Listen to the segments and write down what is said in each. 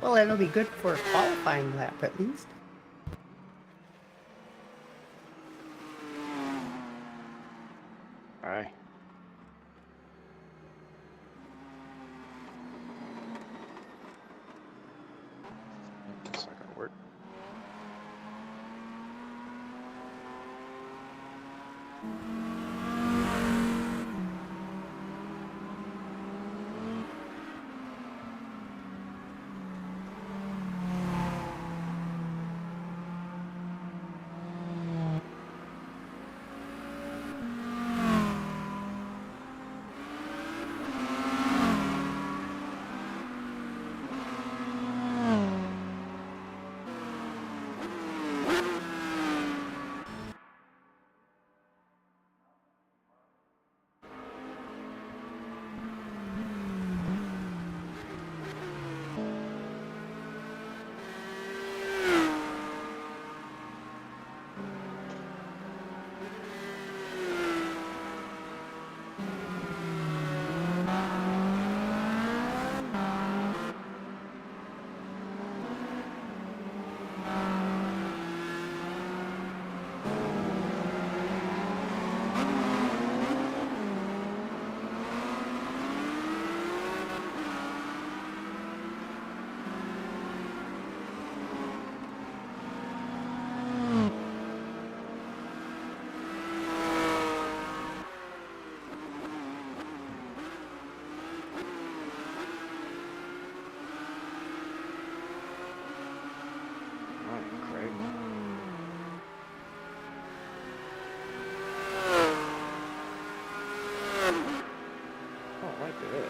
Well, it'll be good for a qualifying lap at least. All right. That's not gonna work.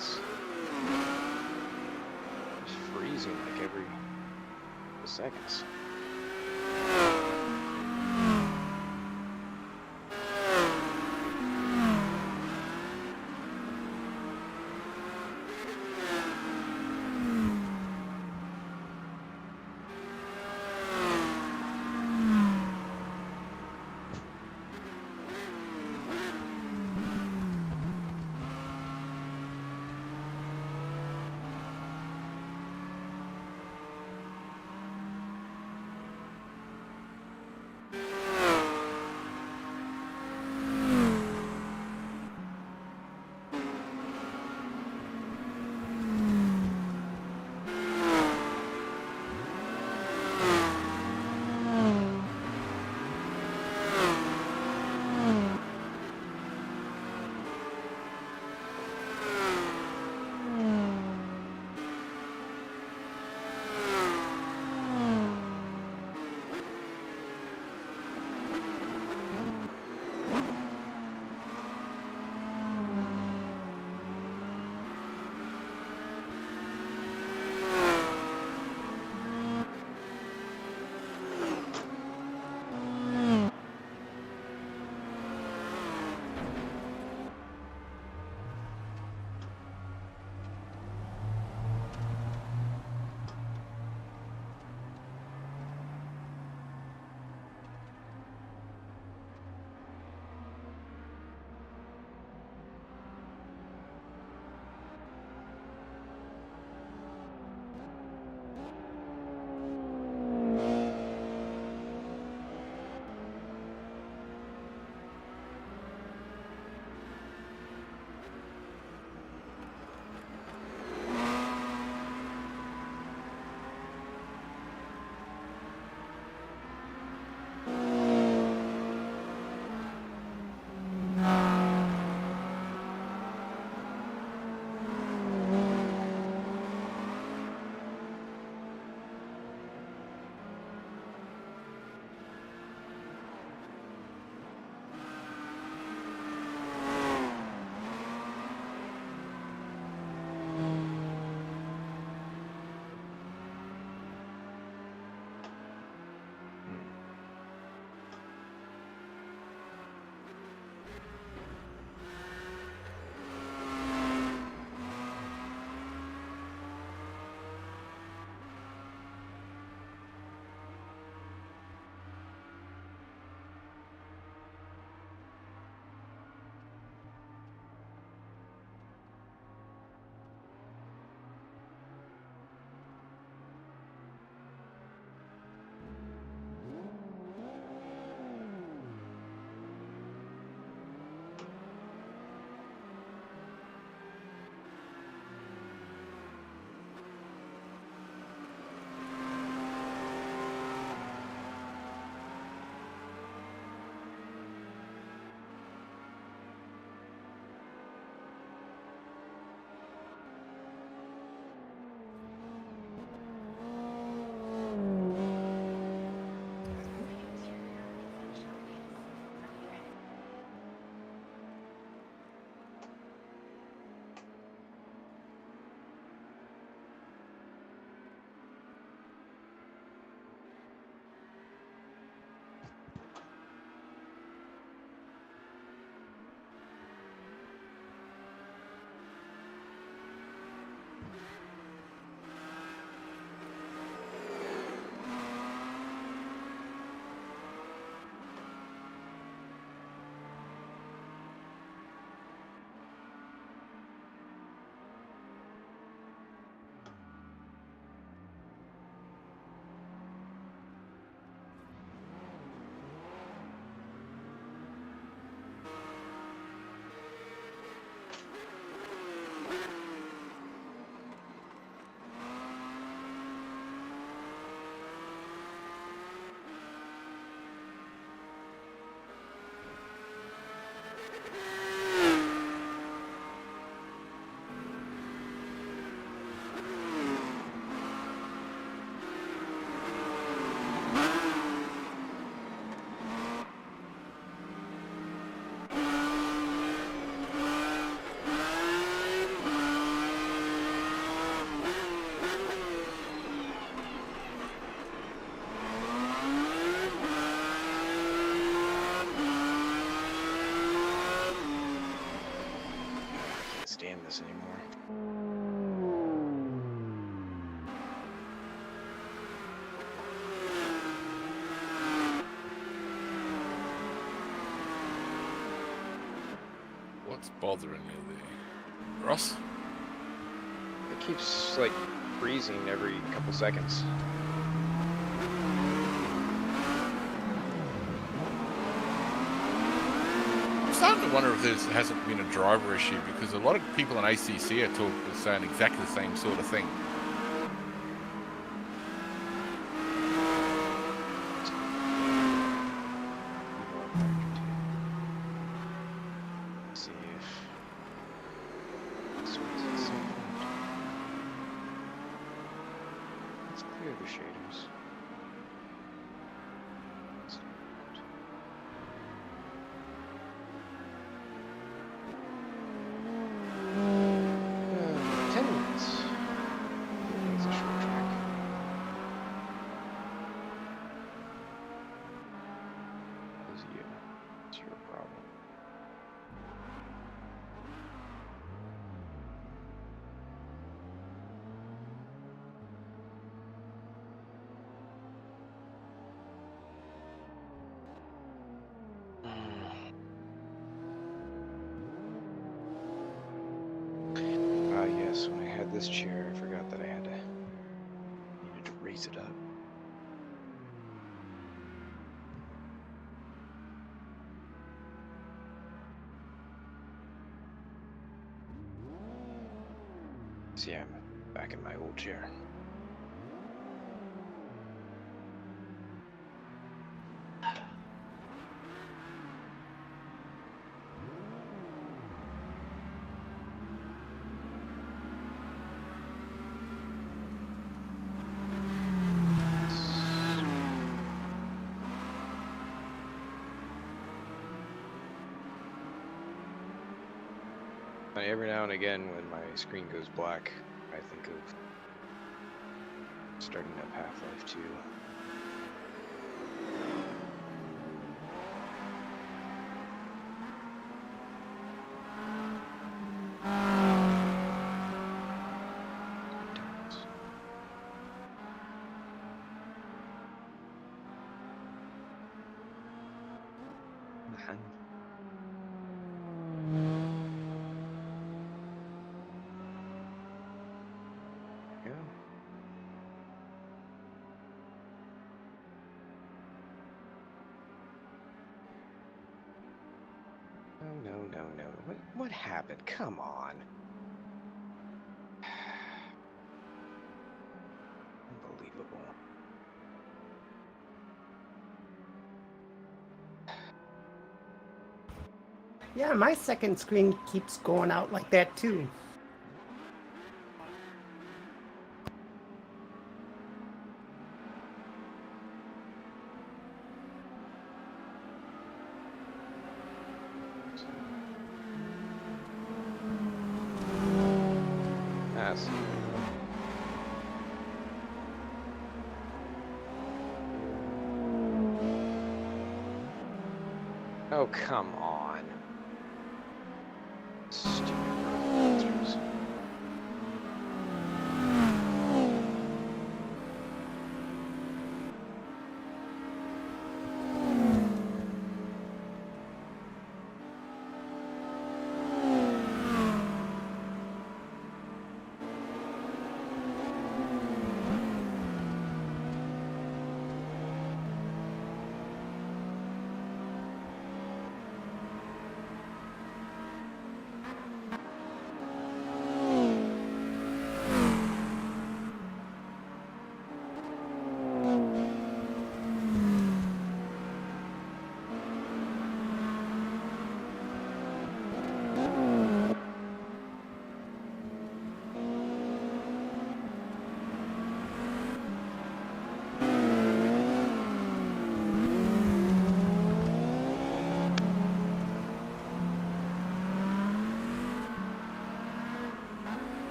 It's freezing like every seconds. stand this anymore. What's bothering you there, Ross? It keeps like freezing every couple seconds. I'm starting to wonder if this hasn't been a driver issue, because a lot of people in ACC are saying exactly the same sort of thing. See if this one's in second. Let's clear the shaders. Uh, 10 minutes. It's a short track. Is you? It's your problem. Ah, yes, when I had this chair, I forgot that I needed to raise it up. See, I'm back in my old chair. Every now and again, when my screen goes black, I think of starting up Half-Life 2. Yeah. No. What happened? Come on. Unbelievable. Yeah, my second screen keeps going out like that too. That's oh, come on. Stupid monsters.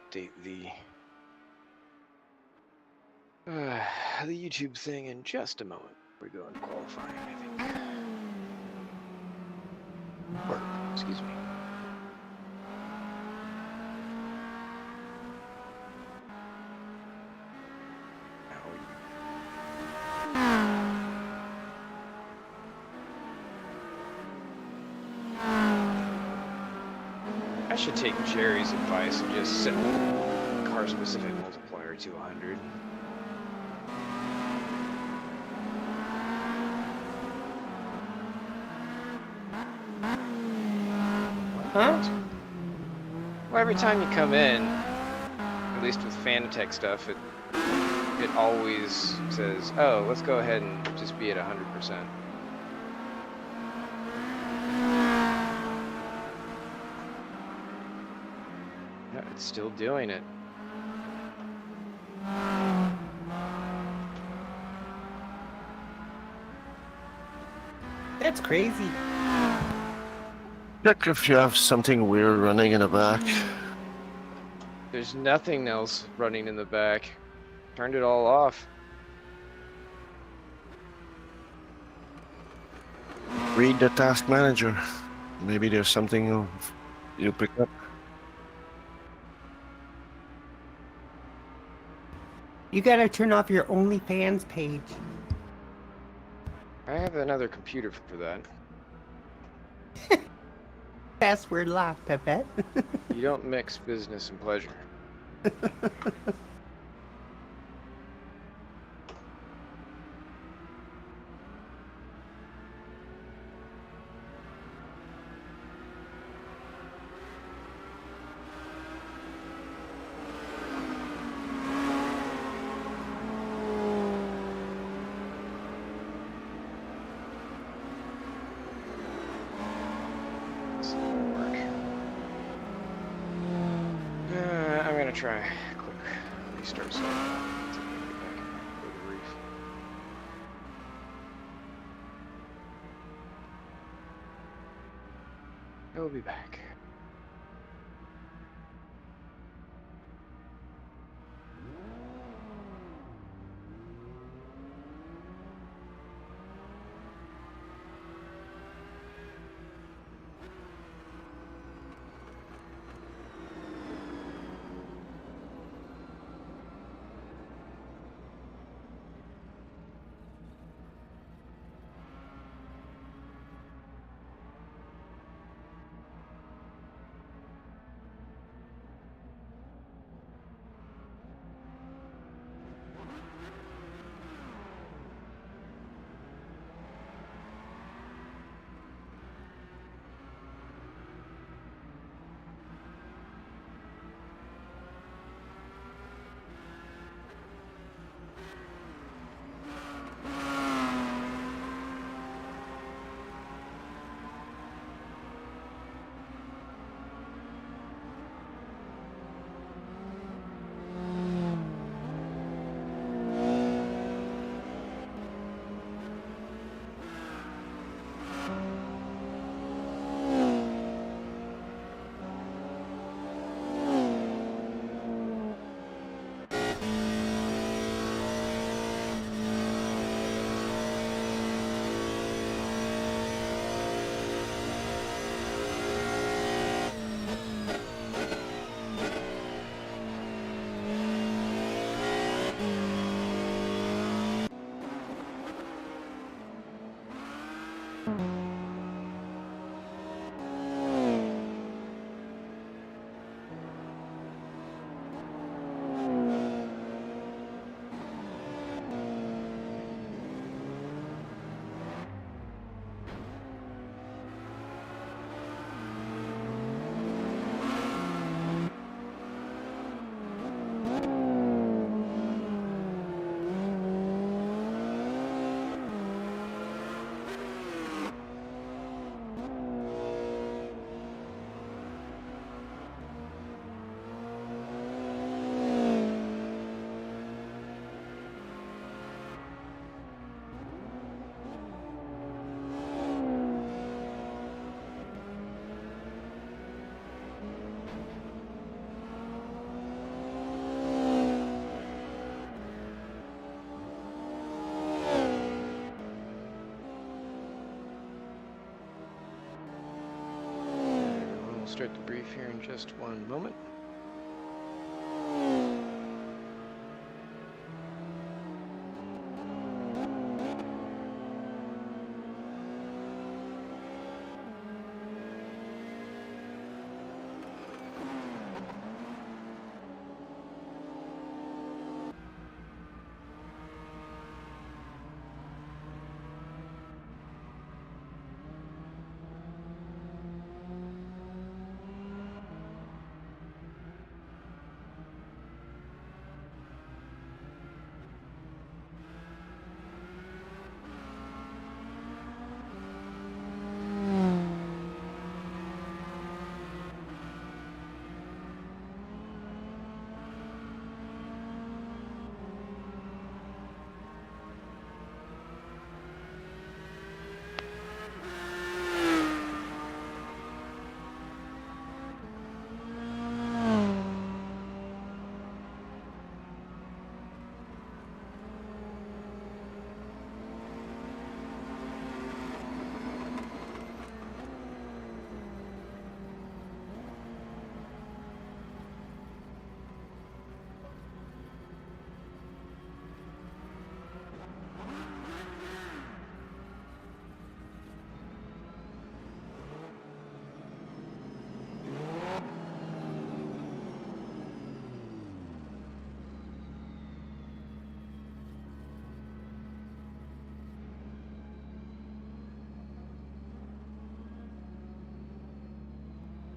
update the YouTube thing in just a moment. We're going to qualifying, I think. Or, excuse me. I should take Jerry's advice and just set the car-specific multiplier to 100. Huh? Well, every time you come in, at least with Fanatec stuff, it always says, "Oh, let's go ahead and just be at 100%." No, it's still doing it. That's crazy. Check if you have something weird running in the back. There's nothing else running in the back. Turned it all off. Read the task manager. Maybe there's something you'll pick up. You gotta turn off your OnlyFans page. I have another computer for that. Password locked, Pepette. You don't mix business and pleasure. I'm gonna try a quick restart so I can get back into the reef. I will be back. start the brief here in just one moment.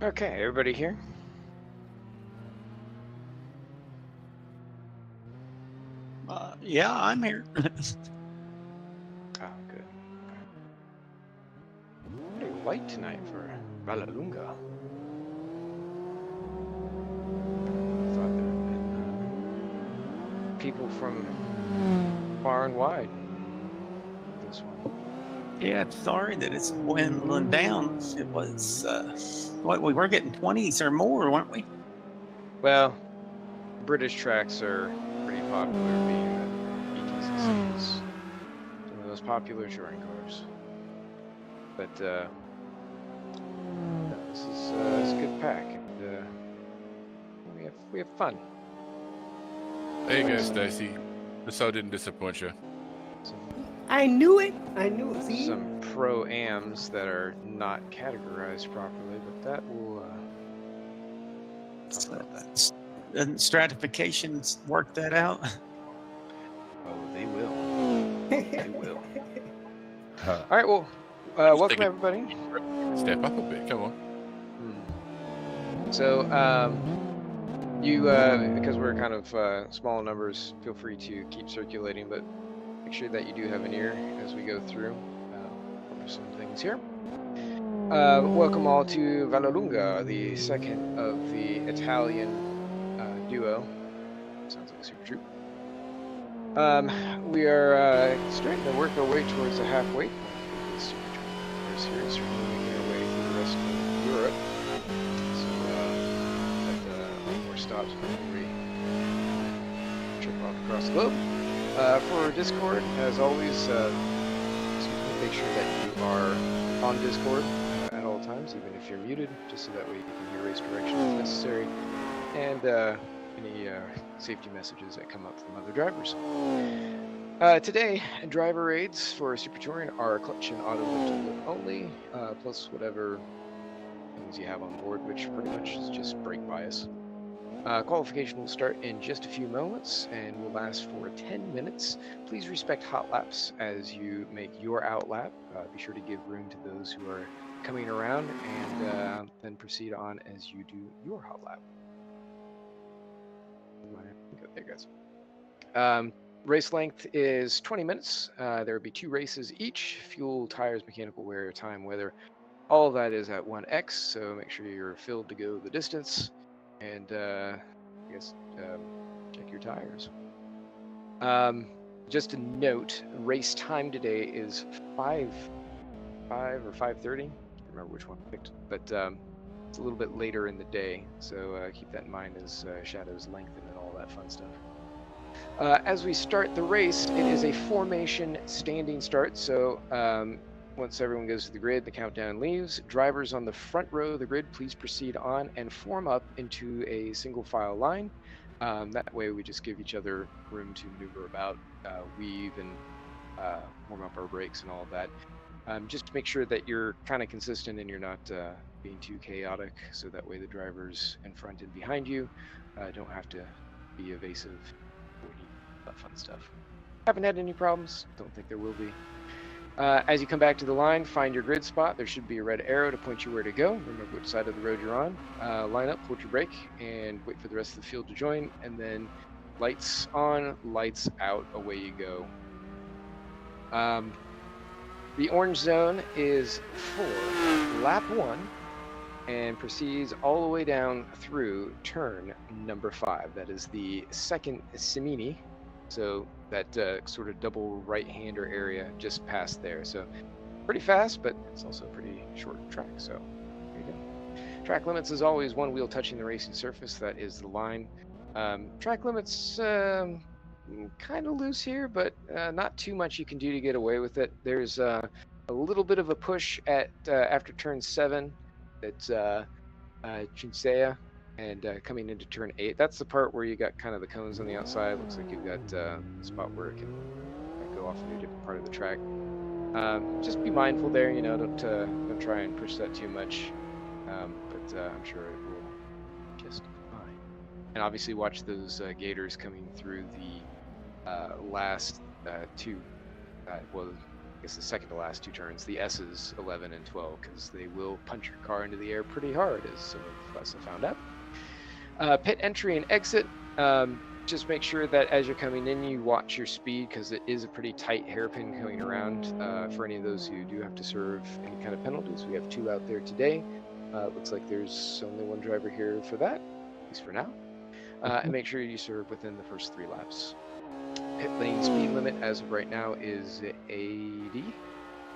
Okay, everybody here? Yeah, I'm here. Oh, good. Pretty light tonight for Vallelunga. Thought there had been people from far and wide. This one. Yeah, sorry that it's dwindling down. It was, what, we were getting 20s or more, weren't we? Well, British tracks are pretty popular, being that BTCC is some of the most popular touring cars. But no, this is it's a good pack, and we have fun. There you go, Stacy. The so didn't disappoint you. I knew it. I knew it. See? Some pro-ams that are not categorized properly, but that will talk about that. And stratifications work that out. Oh, they will. They will. All right, well, welcome everybody. Step up a bit, come on. So, you, because we're kind of small numbers, feel free to keep circulating, but make sure that you do have an ear as we go through some things here. Welcome all to Vallelunga, the second of the Italian duo. Sounds like a super troop. We are starting to work our way towards the halfway point of this super troop. We're seriously moving our way through the rest of Europe. So, at more stops before we trip off across the globe. For Discord, as always, make sure that you are on Discord at all times, even if you're muted, just so that way you can hear race direction if necessary, and any safety messages that come up from other drivers. Today, driver aids for Super Touring are clutch and auto lift only, plus whatever things you have on board, which pretty much is just brake bias. Qualification will start in just a few moments and will last for 10 minutes. Please respect hot laps as you make your out lap. Be sure to give room to those who are coming around, and then proceed on as you do your hot lap. There goes. Race length is 20 minutes. There will be 2 races each. Fuel, tires, mechanical wear, time, weather. All of that is at 1x, so make sure you're filled to go the distance. And I guess check your tires. Just a note, race time today is 5 or 5:30. I can't remember which one I picked, but it's a little bit later in the day, so keep that in mind as shadows lengthen and all that fun stuff. As we start the race, it is a formation standing start, so Once everyone goes to the grid, the countdown leaves. Drivers on the front row of the grid, please proceed on and form up into a single file line. That way we just give each other room to maneuver about, weave, and warm up our brakes and all of that. Just make sure that you're kind of consistent and you're not being too chaotic, so that way the drivers in front and behind you don't have to be evasive when you that fun stuff. Haven't had any problems. Don't think there will be. As you come back to the line, find your grid spot. There should be a red arrow to point you where to go. Remember which side of the road you're on. Line up, hold your brake, and wait for the rest of the field to join. And then lights on, lights out, away you go. The orange zone is for lap 1 and proceeds all the way down through turn number 5. That is the second Semini. So that sort of double right-hander area just past there. So pretty fast, but it's also a pretty short track. So there you go. Track limits is always one wheel touching the racing surface. That is the line. Track limits kind of loose here, but not too much you can do to get away with it. There's a little bit of a push at after turn 7. It's Chinsea. And coming into turn 8, that's the part where you got kind of the cones on the outside. Looks like you've got a spot where it can go off into a different part of the track. Just be mindful there, you know, don't try and push that too much. But I'm sure it will just fine. And obviously watch those gators coming through the last 2, well, I guess the second to last 2 turns, the S's 11 and 12, because they will punch your car into the air pretty hard, as some of us have found out. Pit entry and exit. Just make sure that as you're coming in, you watch your speed, because it is a pretty tight hairpin coming around. For any of those who do have to serve any kind of penalties, we have 2 out there today. Looks like there's only 1 driver here for that, at least for now. And make sure you serve within the first 3 laps. Pit lane speed limit as of right now is 80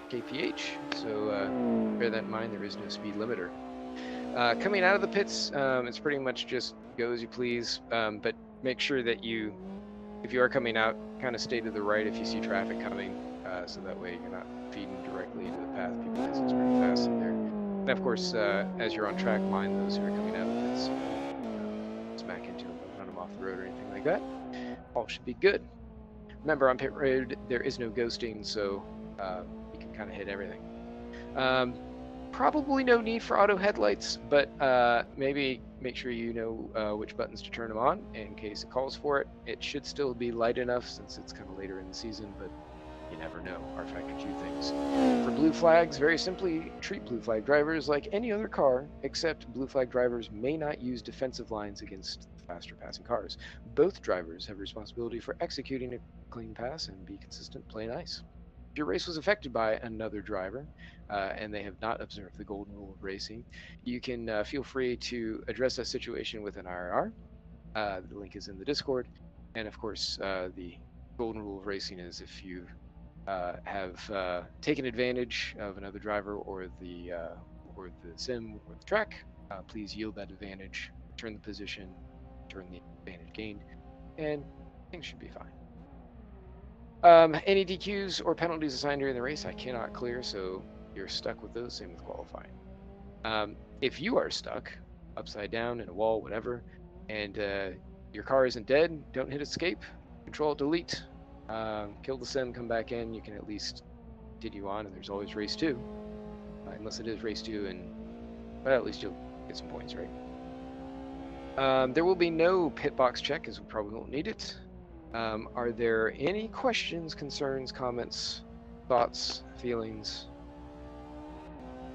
kph, so bear that in mind. There is no speed limiter. Coming out of the pits, it's pretty much just go as you please, but make sure that you, if you are coming out, kind of stay to the right if you see traffic coming, so that way you're not feeding directly into the path. People can it's pretty fast in there. And of course, as you're on track, mind those who are coming out of the pits. Smack into them, don't run them off the road or anything like that. All should be good. Remember, on pit road, there is no ghosting, so you can kind of hit everything. Probably no need for auto headlights, but maybe make sure you know which buttons to turn them on in case it calls for it. It should still be light enough since it's kind of later in the season, but you never know. Our factor 2 things. For blue flags, very simply, treat blue flag drivers like any other car, except blue flag drivers may not use defensive lines against faster passing cars. Both drivers have responsibility for executing a clean pass and be consistent, play nice. If your race was affected by another driver and they have not observed the golden rule of racing, you can feel free to address that situation with an IRR. The link is in the Discord. And of course, the golden rule of racing is if you have taken advantage of another driver or the sim or the track, please yield that advantage, return the position, return the advantage gained, and things should be fine. Any DQs or penalties assigned during the race I cannot clear, so you're stuck with those, same with qualifying. If you are stuck upside down in a wall, whatever, and your car isn't dead, don't hit escape, control delete, kill the sim, come back in, you can at least continue on, and there's always race 2. Unless it is race 2, and well, at least you'll get some points, right? There will be no pit box check, as we probably won't need it. Are there any questions, concerns, comments, thoughts, feelings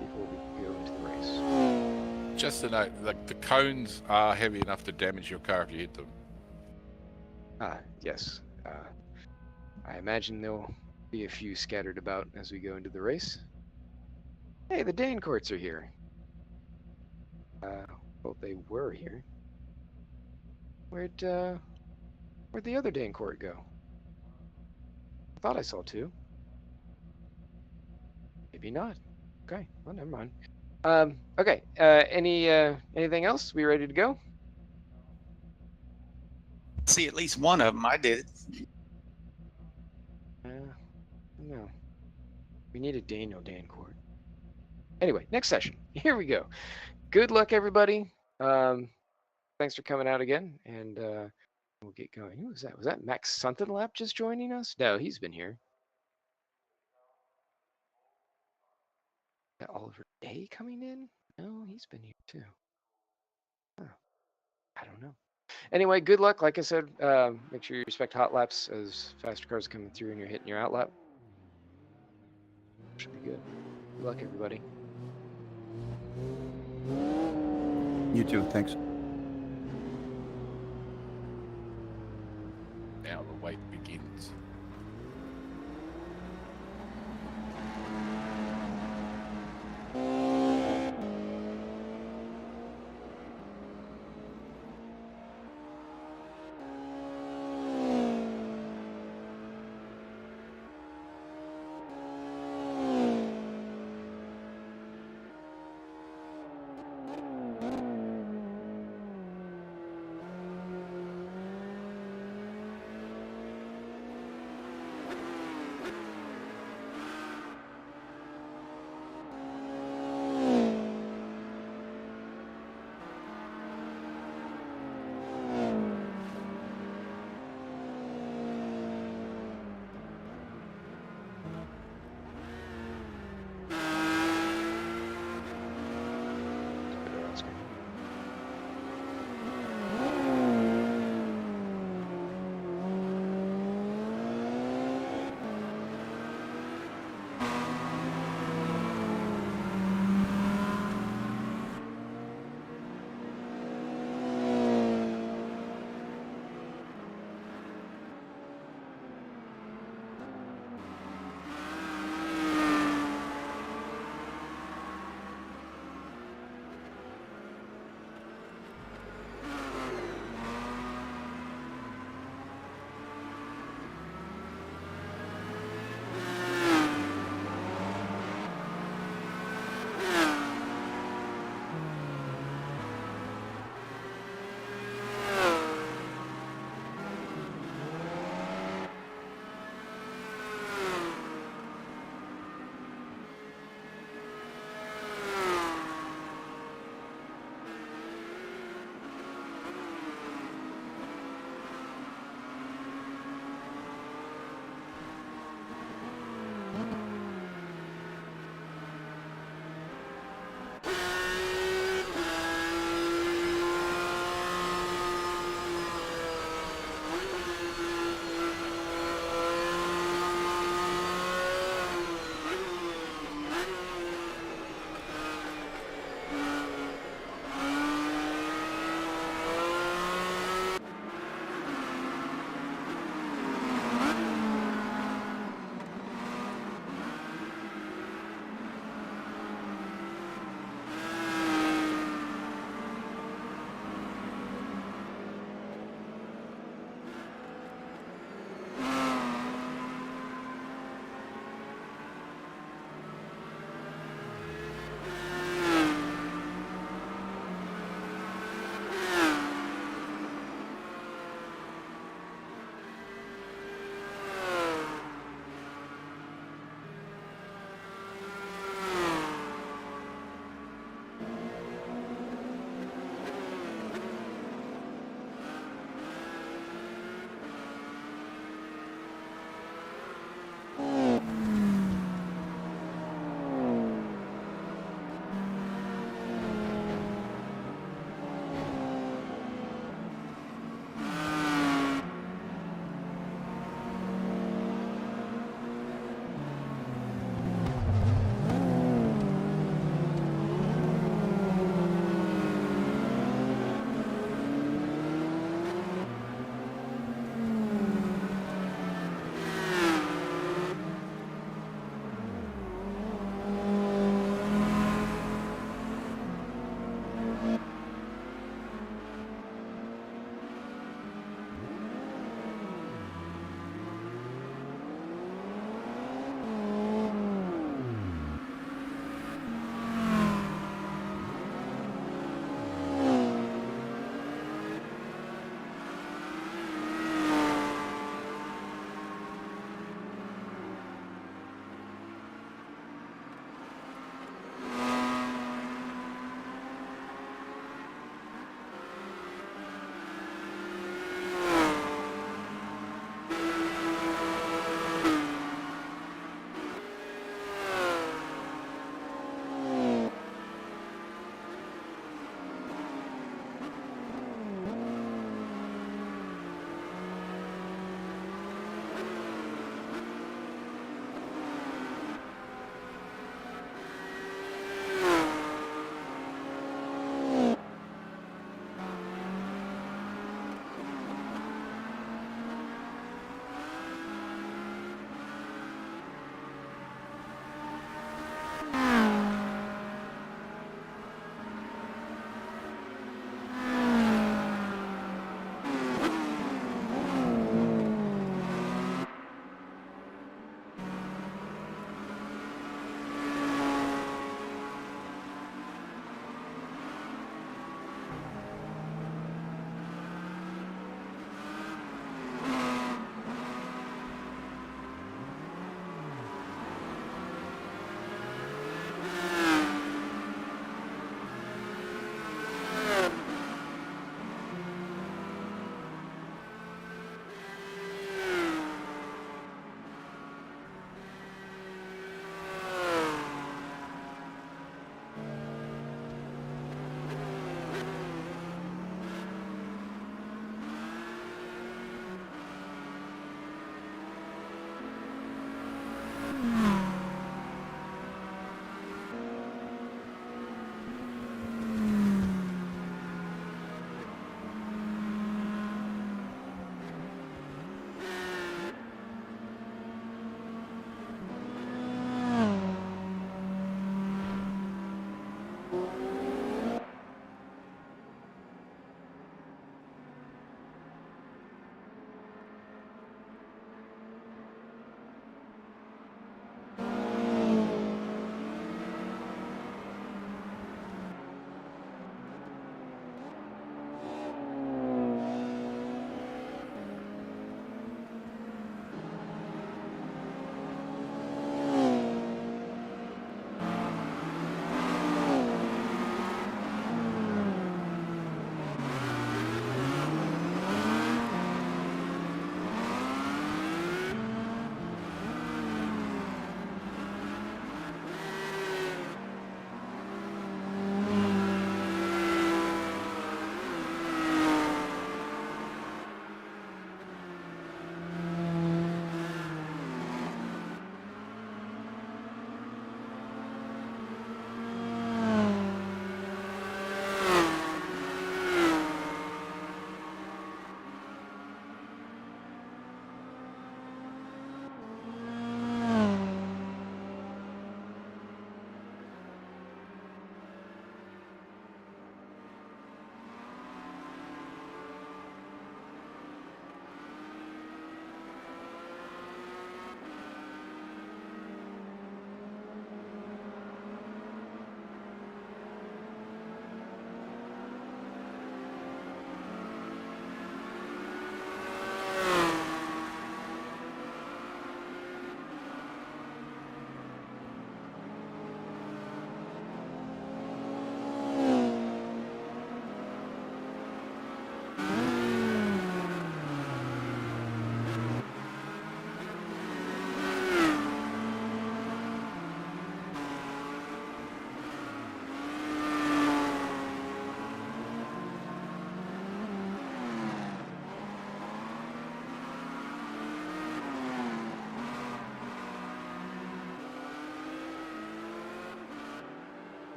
before we go into the race? Just to note, the cones are heavy enough to damage your car if you hit them. Yes. I imagine there'll be a few scattered about as we go into the race. Hey, the Dane courts are here. Well, they were here. Where'd the other Dane court go? I thought I saw 2. Maybe not. Okay, well, never mind. Okay, anything else? We ready to go? See, at least one of them I did. No. We need a Daniel Dancourt. Anyway, next session. Here we go. Good luck, everybody. Thanks for coming out again, and we'll get going. Who was that? Was that Max Suntenlap just joining us? No, he's been here. Is that Oliver Day coming in? No, he's been here too. Huh. I don't know. Anyway, good luck. Like I said, make sure you respect hot laps as faster cars are coming through and you're hitting your out lap. Should be good. Good luck, everybody. You too. Thanks. Now the wait begins.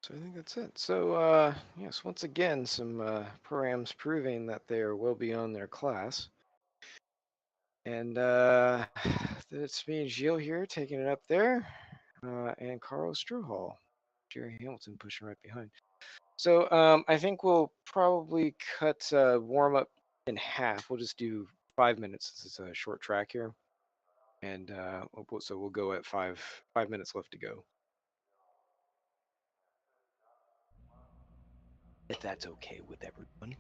So I think that's it. So yes, once again, some programs proving that they will be on their class. And it's me and Gilles here taking it up there, and Carl Strohall, Jerry Hamilton pushing right behind. So I think we'll probably cut warm up in half. We'll just do 5 minutes since it's a short track here, and so we'll go at 5 minutes left to go. If that's okay with everyone.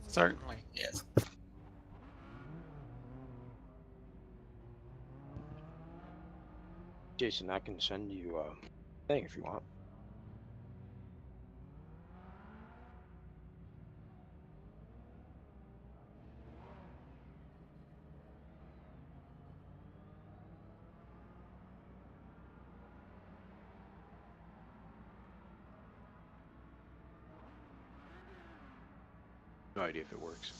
Certainly, yes. Jason, I can send you a thing if you want. No idea if it works.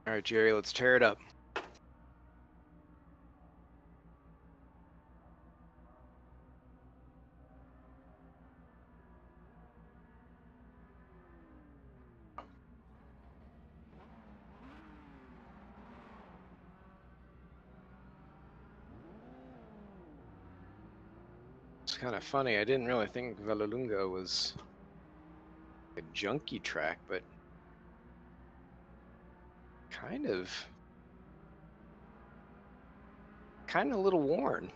All right, Jerry, let's tear it up. It's kind of funny. I didn't really think Vallelunga was a junky track, but kind of a little worn.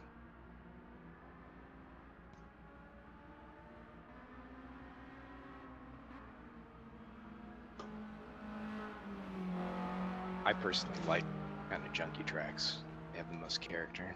I personally like kind of junky tracks. They have the most character.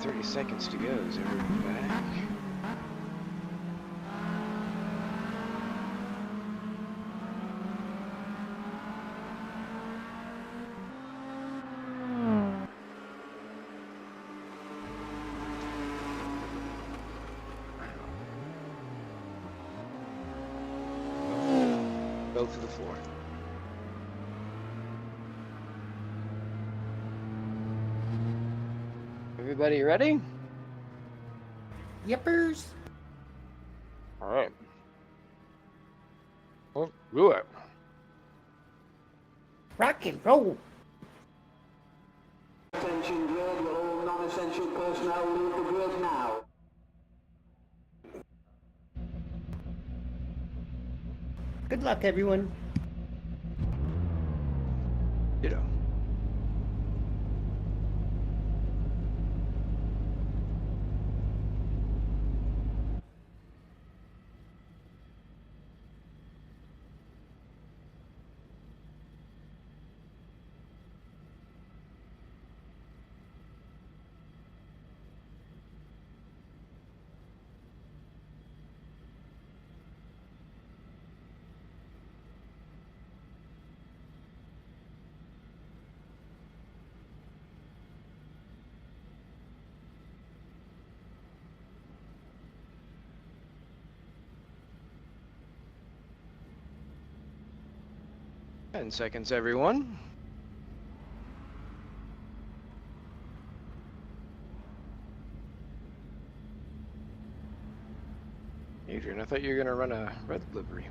30 seconds to go. Is everyone back? Go to the floor. Everybody ready? Yippers. All right. Well, do it. Rock and roll. Attention grid, will all non-essential personnel leave the grid now? Good luck, everyone. Ditto. Ten seconds, everyone. Adrian, I thought you were gonna run a red livery.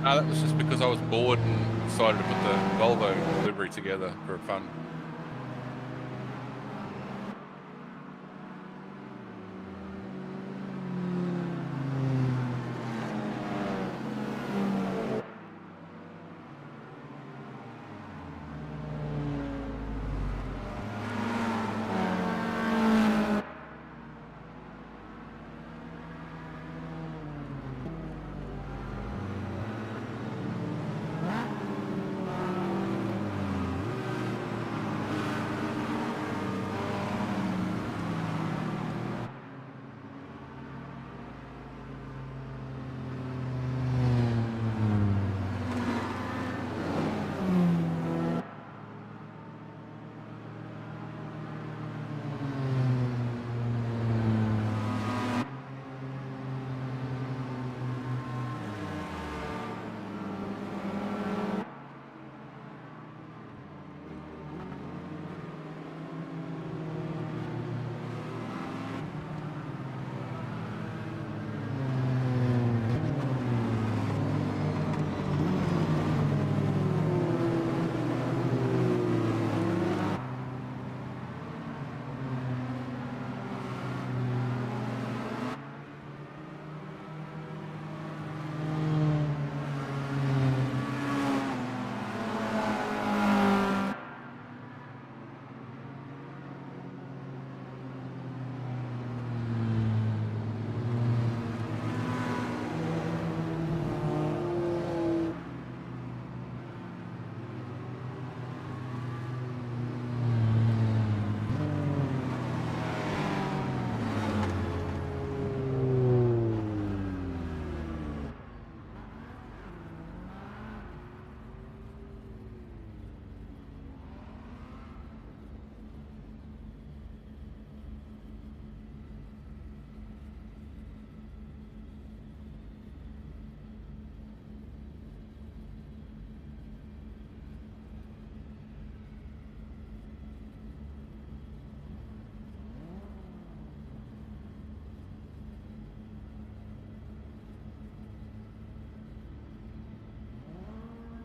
That was just because I was bored and decided to put the Volvo livery together for fun.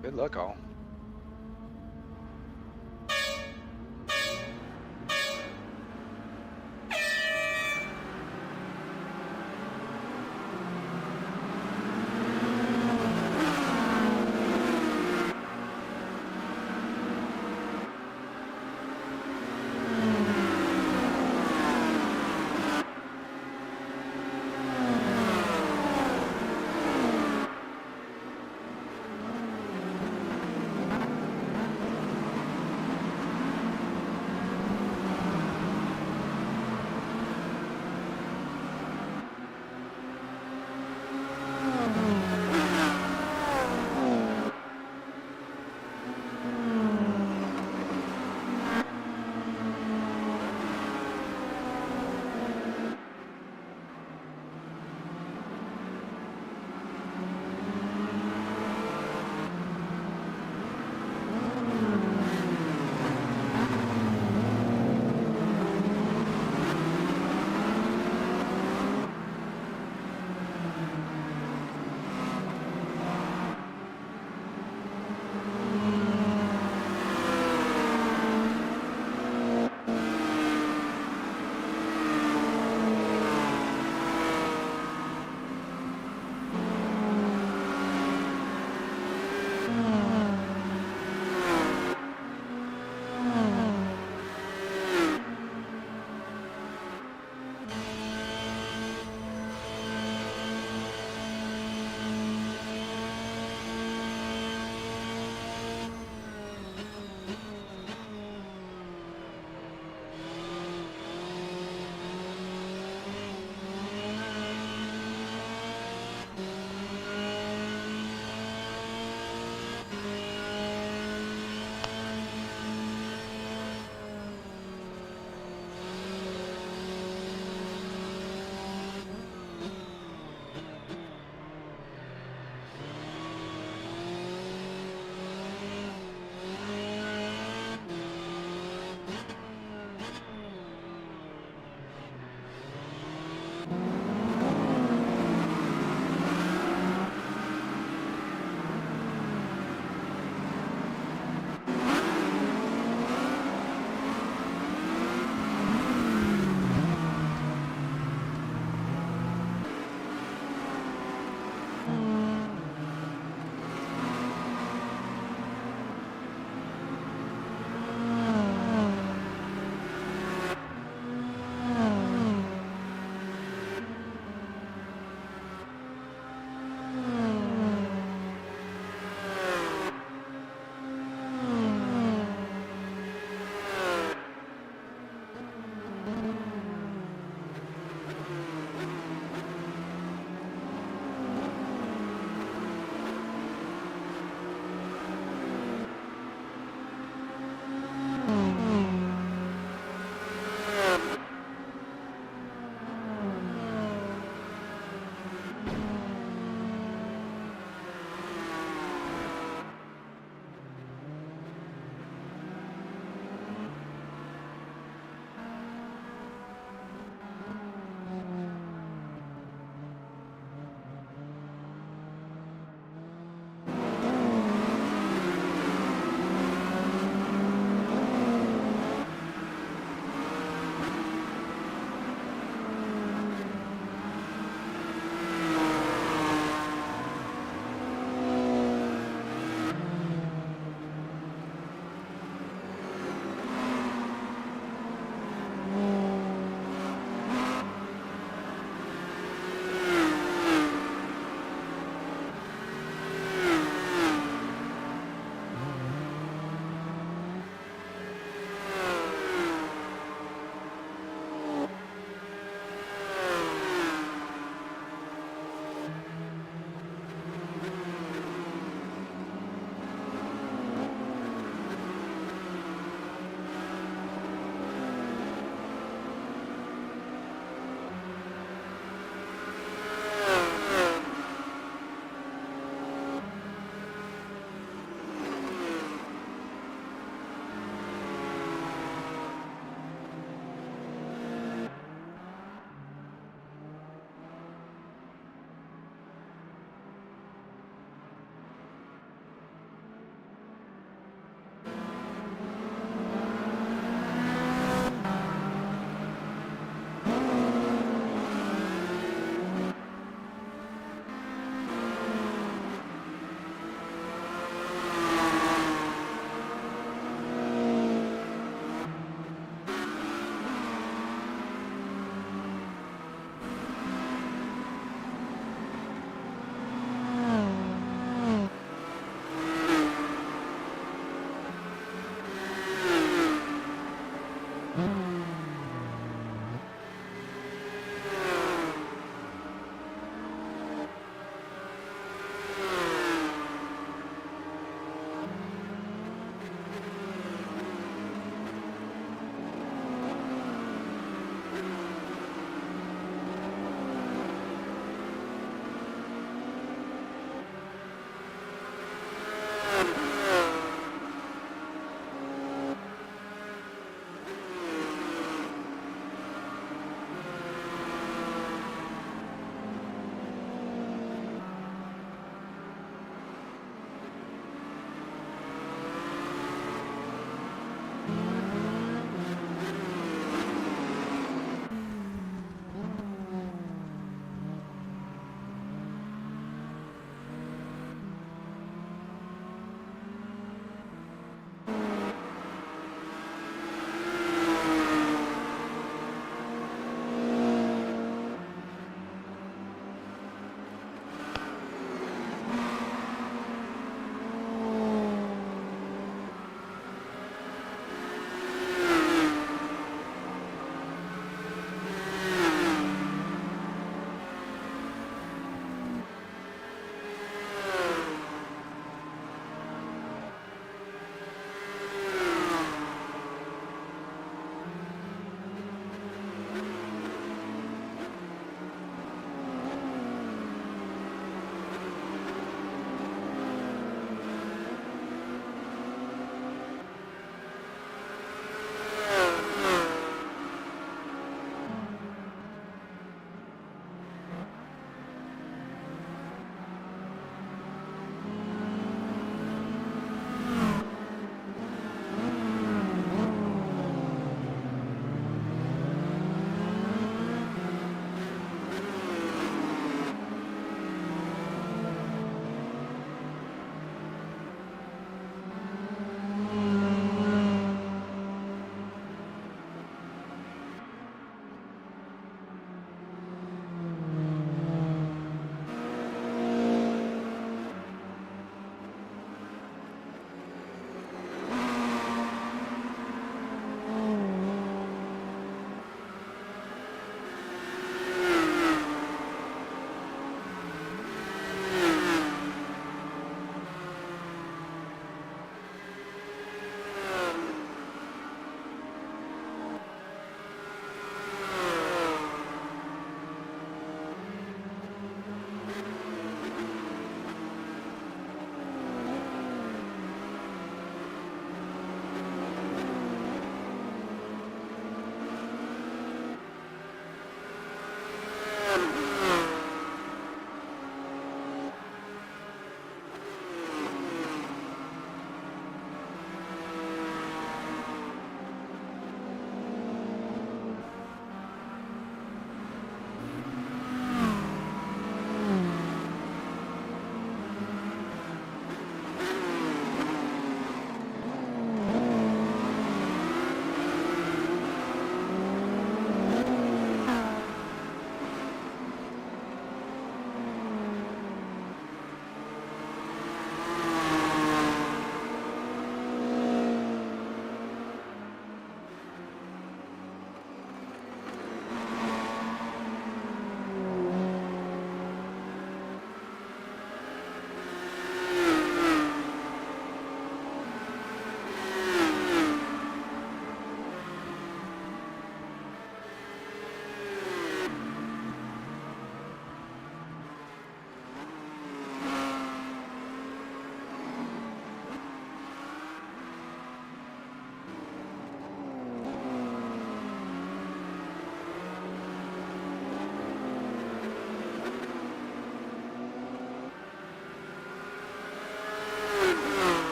Good luck, all.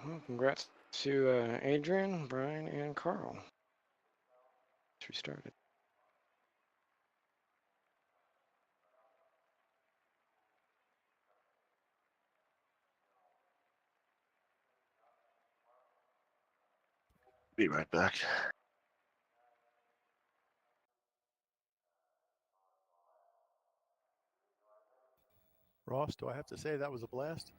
Well, congrats to Adrian, Brian, and Carl. It's restarted. Be right back. Ross, do I have to say that was a blast?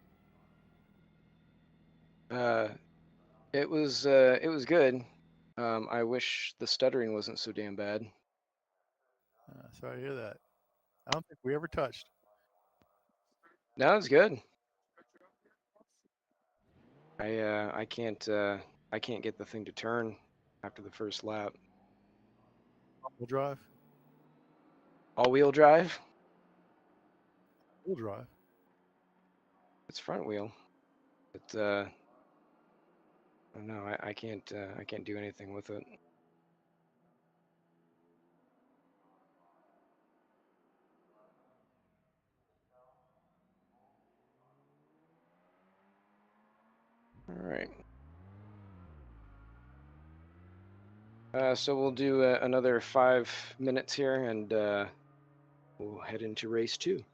It was good. I wish the stuttering wasn't so damn bad. Sorry to hear that. I don't think we ever touched. No, it was good. I can't get the thing to turn after the first lap. Wheel drive. All-wheel drive? Wheel drive. It's front wheel. But I don't know. I can't do anything with it. All right. So we'll do another 5 minutes here, and we'll head into race 2.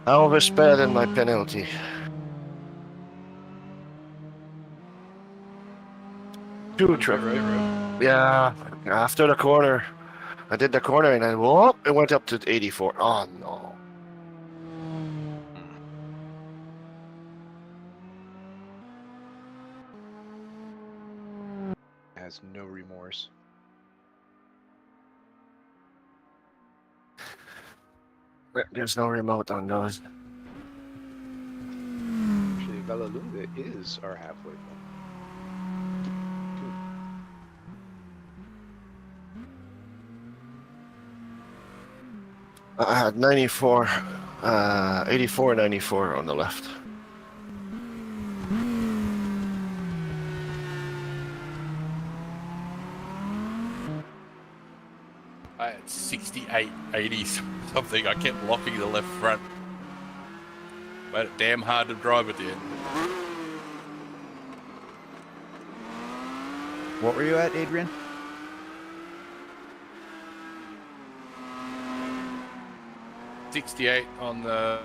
I oversped in my penalty. Two trip. Yeah, after the corner. I did the corner and then whoop, it went up to 84. Oh no. Has no remorse. There's no remote on those. Actually, Vallelunga is our halfway point. I had 94, 84, 94 on the left. I had 68, 80 something. I kept locking the left front. Made it damn hard to drive at the end. What were you at, Adrian? Sixty-eight on the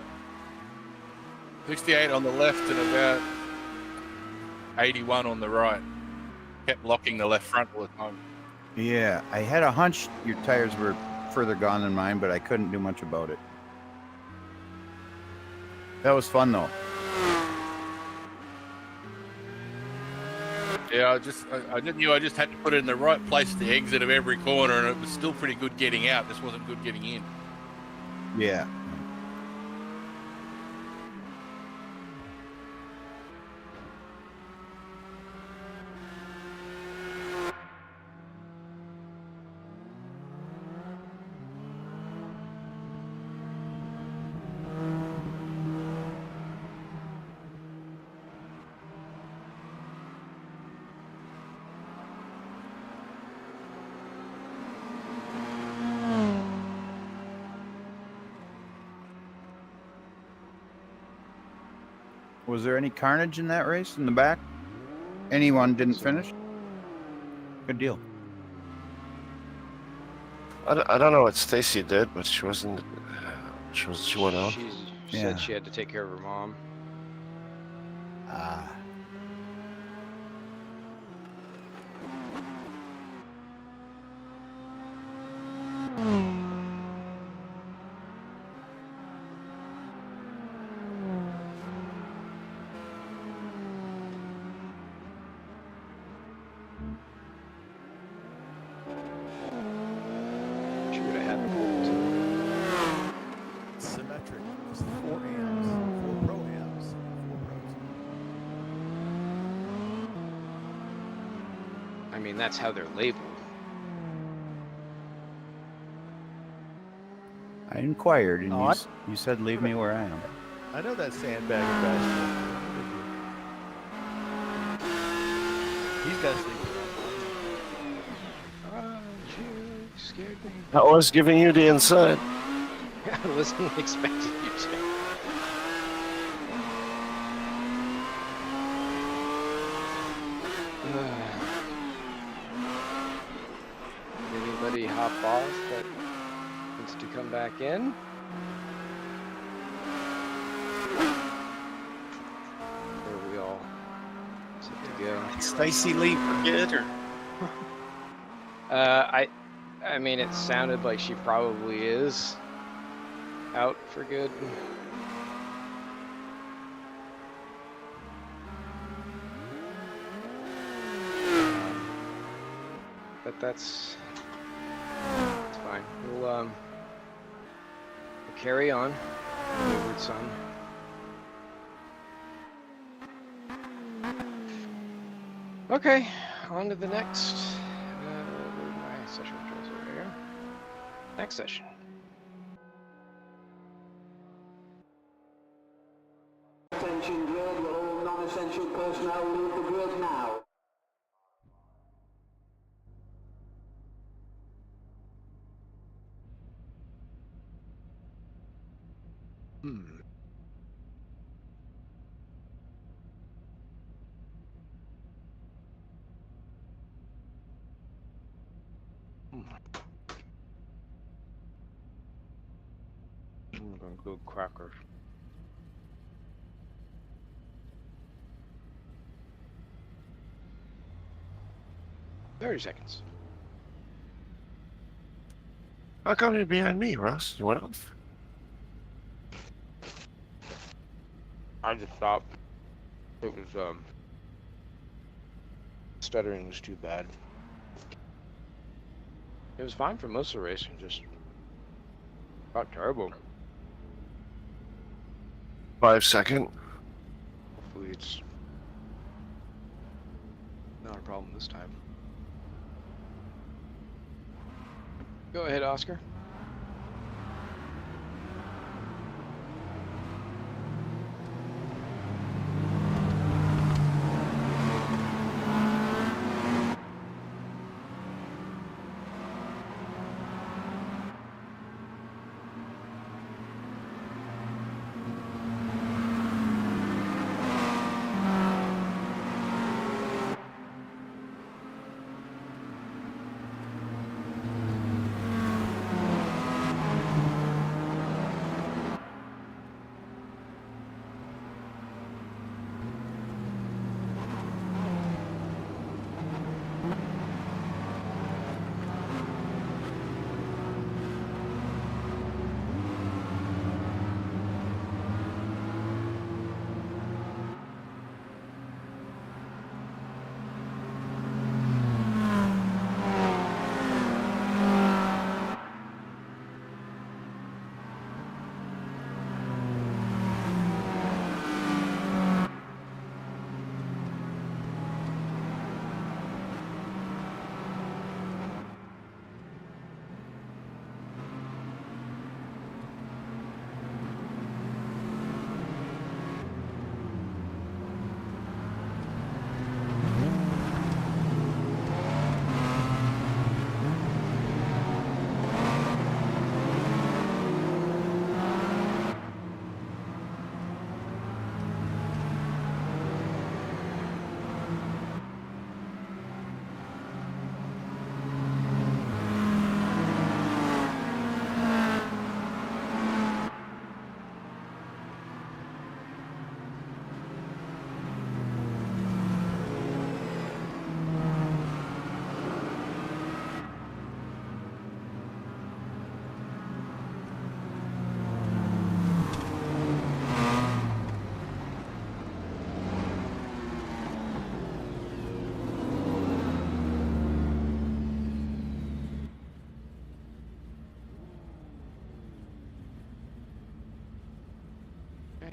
left and about 81 on the right. Kept locking the left front all the time. Yeah, I had a hunch your tires were further gone than mine, but I couldn't do much about it. That was fun though. Yeah, I just knew I just had to put it in the right place at the exit of every corner, and it was still pretty good getting out. Just wasn't good getting in. Yeah. Was there any carnage in that race in the back? Anyone didn't finish? Good deal. I don't know what Stacy did, but she wasn't. She went out. She said she had to take care of her mom. Ah. She would have had the bolt too. Symmetric. It's 4 amps. 4 pro amps. 4 pros. I mean, that's how they're labeled. I inquired, and Oh, you said leave me where I am. I know that sandbag bastard. He's got to sleep. Oh, you scared me. I was giving you the inside. I wasn't expecting you to. Anybody hop off that needs to come back in? Or are we all set to go? Did Stacy leave for good, or I mean, it sounded like she probably is out for good. But that's fine. We'll carry on, wayward son. Okay, on to the next. Where's my session controls over here? Next session. Attention grid, will all non-essential personnel leave the grid now? I'm gonna go crackers. $30. How come you're behind me, Russ? You went off? I just stopped. It was stuttering was too bad. It was fine for most of the race, and just got terrible. 5 second. Hopefully it's not a problem this time. Go ahead, Oscar.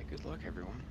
Good luck, everyone.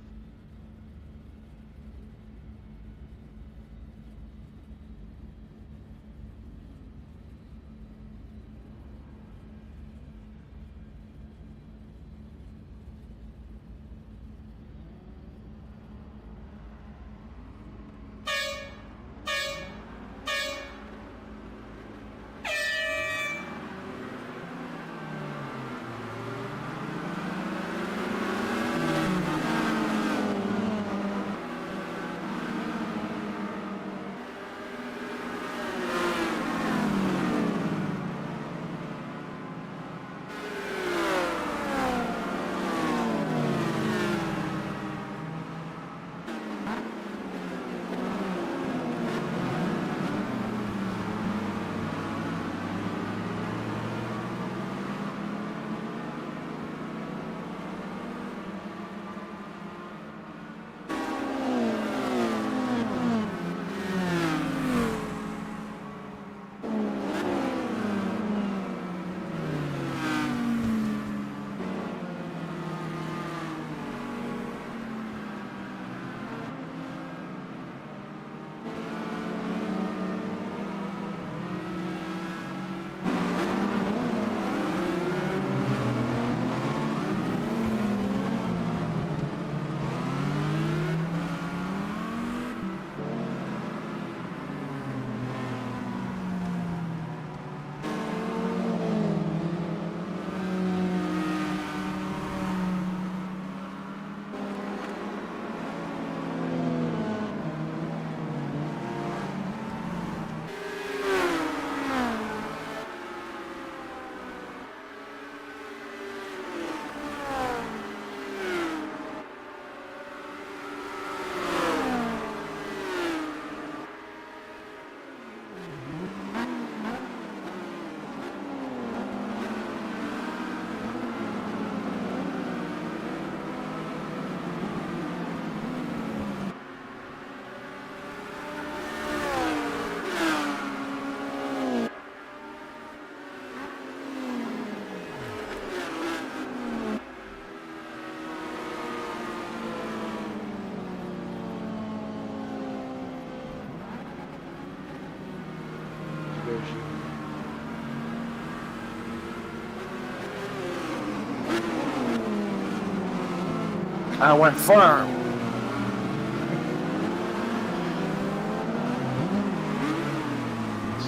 I went firm.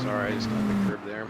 Sorry, I just got the curb there.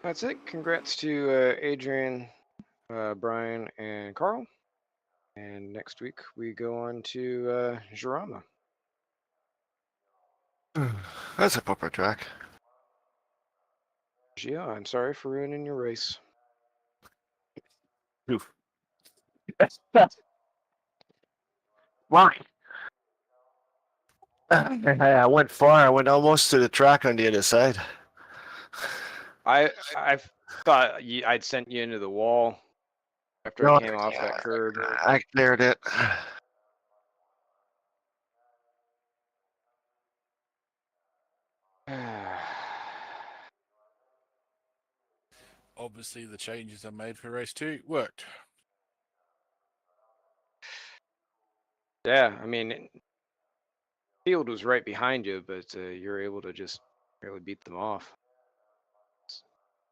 That's it. Congrats to Adrian, Brian, and Carl. And next week we go on to Jarama. That's a proper track. Gio, I'm sorry for ruining your race. Oof. Why? I went far. I went almost to the track on the other side. I thought I'd sent you into the wall after No, I came off that curb. I cleared it. Obviously, the changes I made for race 2 worked. Yeah, I mean, field was right behind you, but you're able to just really beat them off.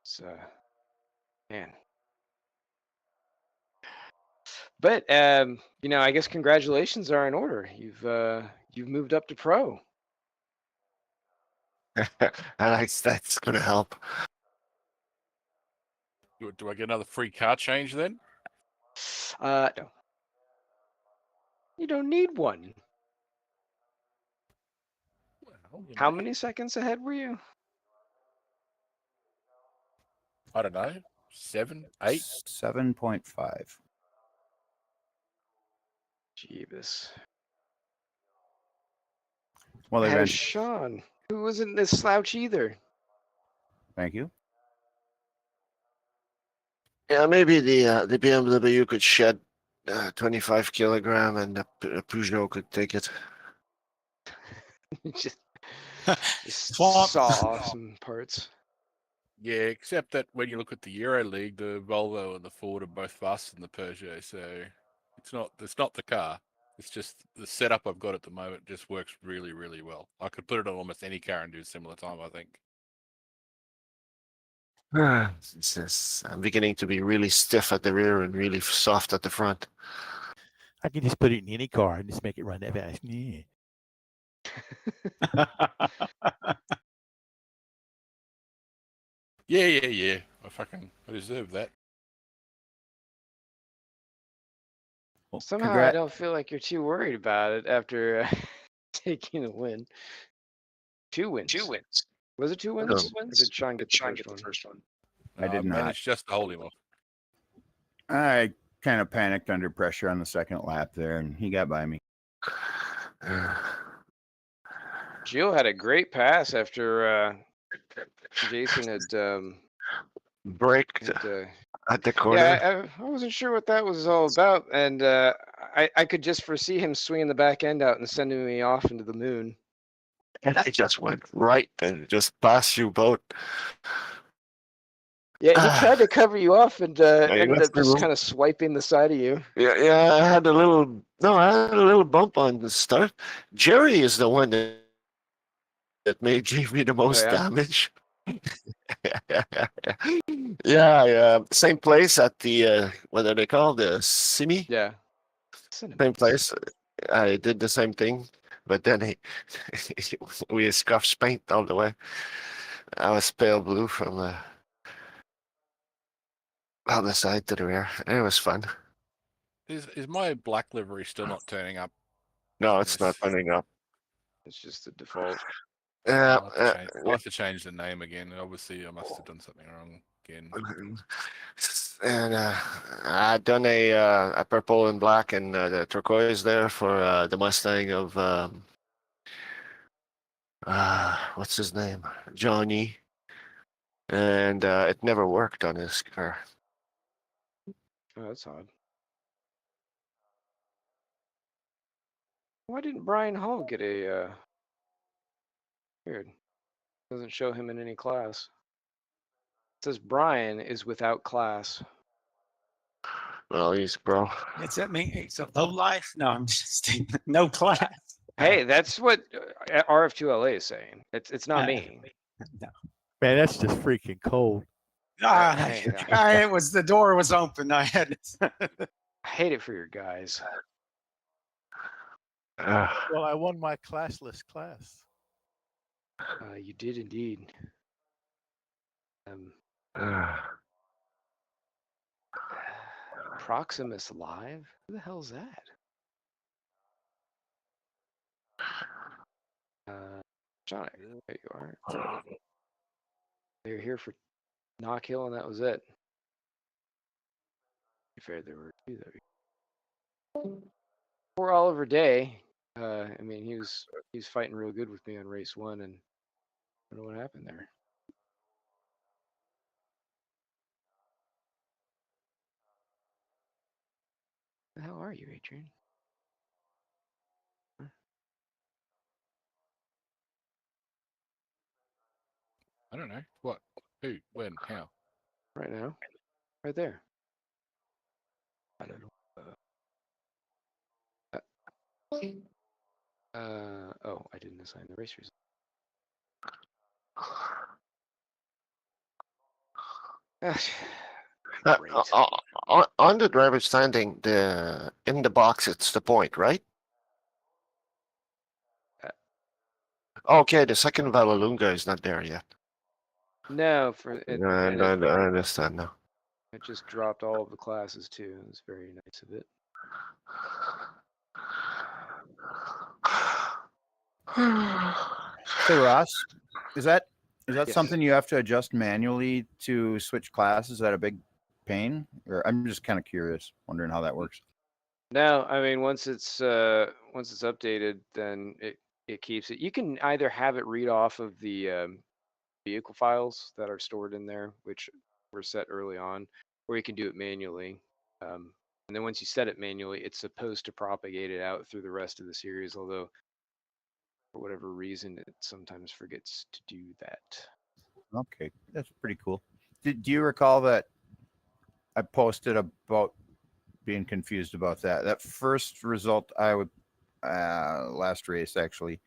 It's man. But you know, I guess congratulations are in order. You've moved up to pro. That's gonna help. Do I get another free car change then? No, you don't need one. Well, you How know, many seconds ahead were you? I don't know. 7, 8. 7.5. Jeebus. Well, Ahead of eventually. Sean, who wasn't this slouch either. Thank you. Yeah, maybe the BMW could shed 25 kilogram, and the Peugeot could take it. just Swap. saw off some parts. Yeah, except that when you look at the Euro League, the Volvo and the Ford are both faster than the Peugeot, so it's not the car. It's just the setup I've got at the moment just works really, really well. I could put it on almost any car and do a similar time, I think. I'm beginning to be really stiff at the rear and really soft at the front. I can just put it in any car and just make it run that fast. Yeah. Yeah. I deserve that. Well, Somehow I don't feel like you're too worried about it after taking a win. 2 wins. Was it 2 wins? No. Or did Sean get the first one? I did not. Managed just to hold him off. I kind of panicked under pressure on the second lap there, and he got by me. Gio had a great pass after Jason had Braked at the corner. yeah, I wasn't sure what that was all about, and I could just foresee him swinging the back end out and sending me off into the moon. And I just went right and just passed you both. Yeah, he tried to cover you off and ended left up the just room. kind of swiping the side of you. Yeah, I had a little bump on the start. Jerry is the one that gave me the most yeah? damage. Yeah. Same place at the what are they called? The Simi? Yeah. Same place. I did the same thing, but then we scuffed paint all the way. I was pale blue from on the side to the rear. It was fun. Is my black livery still not turning up? No, it's not turning up. It's just the default. Yeah, I'll have to change the name again. Obviously, I must have done something wrong again. and I done a purple and black and the turquoise there for the Mustang of what's his name, Johnny, and it never worked on his car. Oh, that's odd. Why didn't Brian Hall get a weird? Doesn't show him in any class. It says Brian is without class. Well, he's pro. Does that mean it's a low life? No, I'm just no class. Hey, that's what RF2LA is saying. It's not me. No. Man, that's just freaking cold. Hey, It was the door was open. I had. I hate it for your guys. Well, I won my classless class. You did indeed. Proximus Live? Who the hell's that? Johnny, there you are. They were here for Knock Hill, and that was it. To be fair, there were two that poor Oliver Day. I mean, he was fighting real good with me on race one, and I don't know what happened there. The hell are you, Adrian? I don't know. What? Who? When? How? Right now, right there. I don't know. Oh, I didn't assign the race result. Great. On the driver's standing, in the box, it's the point, right? Okay, the second Vallelunga is not there yet. No, for it, and I it, understand now. it just dropped all of the classes too. It was very nice of it. Hey Ross, is that Yes. something you have to adjust manually to switch classes? Is that a big pain? Or I'm just kind of curious, wondering how that works. No, I mean once it's updated, then it keeps it. You can either have it read off of the vehicle files that are stored in there, which were set early on, or you can do it manually. And then once you set it manually, it's supposed to propagate it out through the rest of the series, although for whatever reason, it sometimes forgets to do that. Okay, that's pretty cool. Do you recall that I posted about being confused about that? That first result I would last race actually,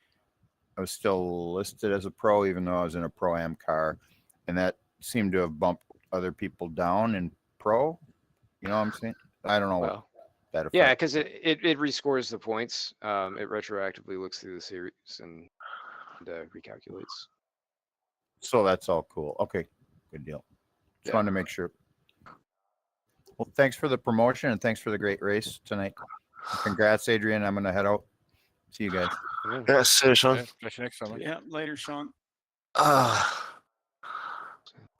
I was still listed as a pro even though I was in a pro-am car, and that seemed to have bumped other people down in pro. You know what I'm saying? I don't know what Well, that affects. yeah, because it rescores the points. It retroactively looks through the series and recalculates. So that's all cool. Okay, good deal. Just Yeah. wanted to make sure. Well, thanks for the promotion and thanks for the great race tonight. Congrats, Adrian. I'm gonna head out. See you guys. Yeah. Yes, sir, Sean. Yeah, catch you next time. mate. Yeah, later, Sean.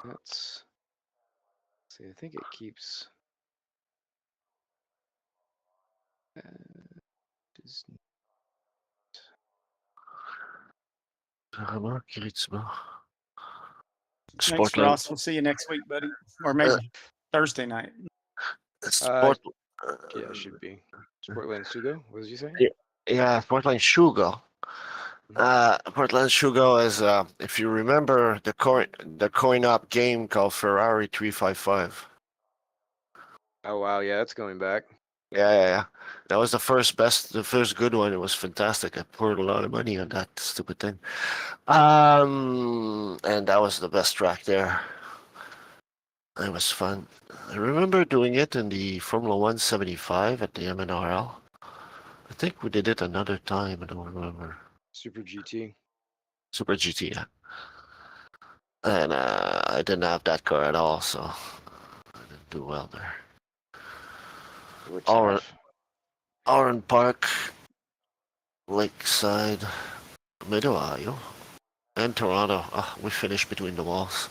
That's. See, I think it keeps. Is- Thanks, Sportland. Ross. We'll see you next week, buddy. Or maybe Thursday night. Sport. yeah, it should be. Sportland Sugo, what did you say? Yeah, Portland Shugo. Portland Shugo is, if you remember the coin-op game called Ferrari 355. Oh wow, yeah, that's going back. Yeah. That was the first good one. It was fantastic. I poured a lot of money on that stupid thing. And that was the best track there. It was fun. I remember doing it in the Formula 175 at the MNRL. I think we did it another time. I don't remember. Super GT. Super GT, yeah. And I didn't have that car at all, so I didn't do well there. We're Oran tough. Park, Lakeside, Mid-Ohio, and Toronto. We finished between the walls.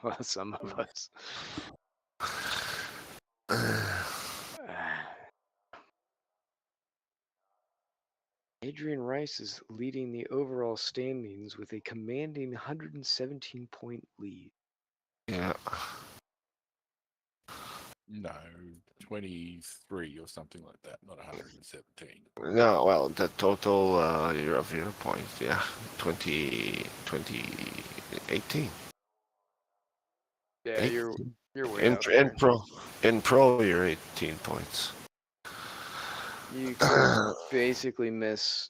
Well, some of us. Adrian Rice is leading the overall standings with a commanding 117 point lead. Yeah. No, 23 or something like that, not 117. No, well, the total year of your points, yeah, 2018. Yeah, you're way in out there. in pro, you're 18 points. You could basically miss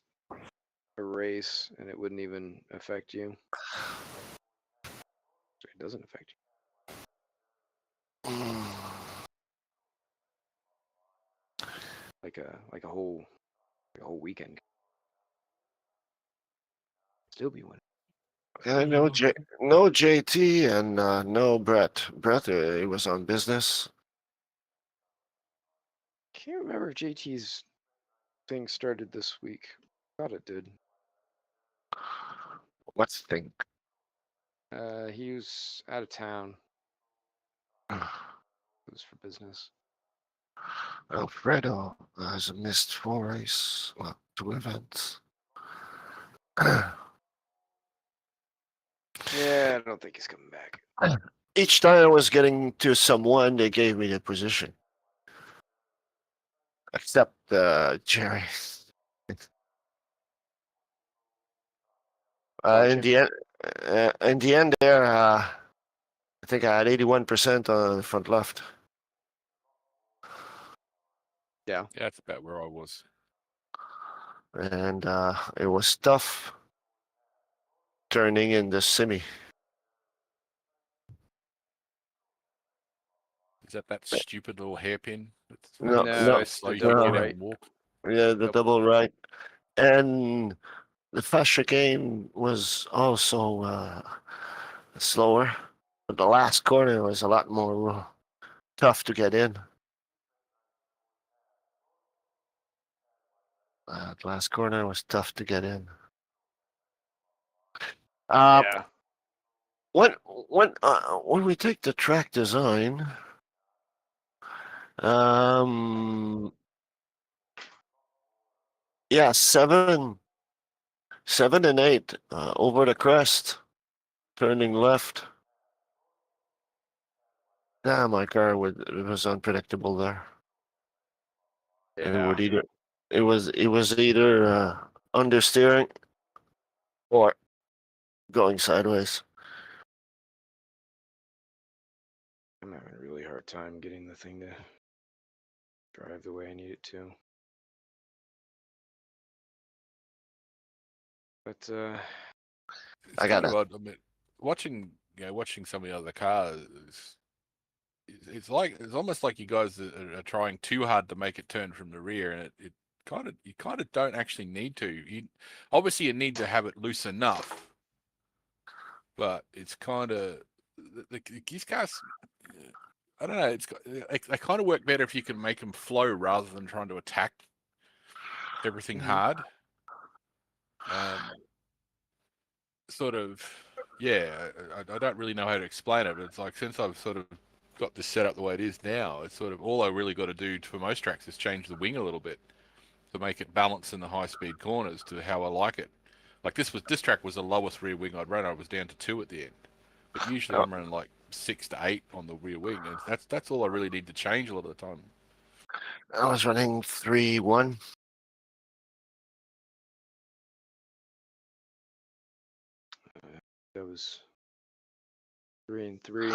a race and it wouldn't even affect you. It doesn't affect you. Like a whole weekend. Still be winning. No no JT and no Brett. Brett, he was on business. Can't remember if JT's thing started this week. Thought it did. What's the thing? He was out of town. It was for business. Alfredo has missed 4 races, well, 2 events. Yeah, I don't think he's coming back. Each time I was getting to someone, they gave me the position. Except Jerry. In Gotcha. the end, there, I think I had 81% on the front left. Yeah. Yeah, that's about where I was. And it was tough turning in the semi. Is that stupid little hairpin? That's No, No, no, it's slow the you double get out right. and walk. Yeah, the Double double right. And the fast chicane was also slower. But the last corner was a lot more tough to get in. The last corner was tough to get in. Yeah. When we take the track design, yeah, 7 and 8 over the crest, turning left. Yeah, my car it was unpredictable there. And Yeah. it was either understeering or going sideways. I'm having a really hard time getting the thing to drive the way I need it to. But It's I kind got of it. odd. I mean, watching some of the other cars, it's like it's almost like you guys are trying too hard to make it turn from the rear, and it you kind of don't actually need to. Obviously you need to have it loose enough, but it's kind of these cars. I don't know. They kind of work better if you can make them flow rather than trying to attack everything hard. And sort of, yeah, I don't really know how to explain it, but it's like since I've sort of got this set up the way it is now, it's sort of all I really got to do for most tracks is change the wing a little bit to make it balance in the high speed corners to how I like it. Like this track was the lowest rear wing I'd run. I was down to 2 at the end, but usually I'm running like 6 to 8 on the rear wing, and that's all I really need to change a lot of the time. I was running 3-1. that was 3 and 3.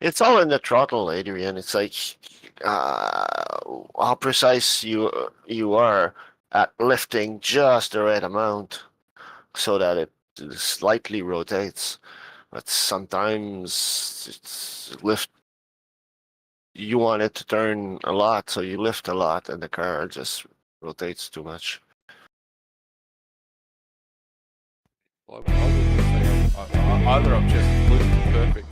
It's all in the throttle, Adrian. It's like how precise you are at lifting just the right amount so that it slightly rotates. But sometimes it's lift. You want it to turn a lot, so you lift a lot, and the car just rotates too much. Well, I wouldn't say either I've just flipped perfect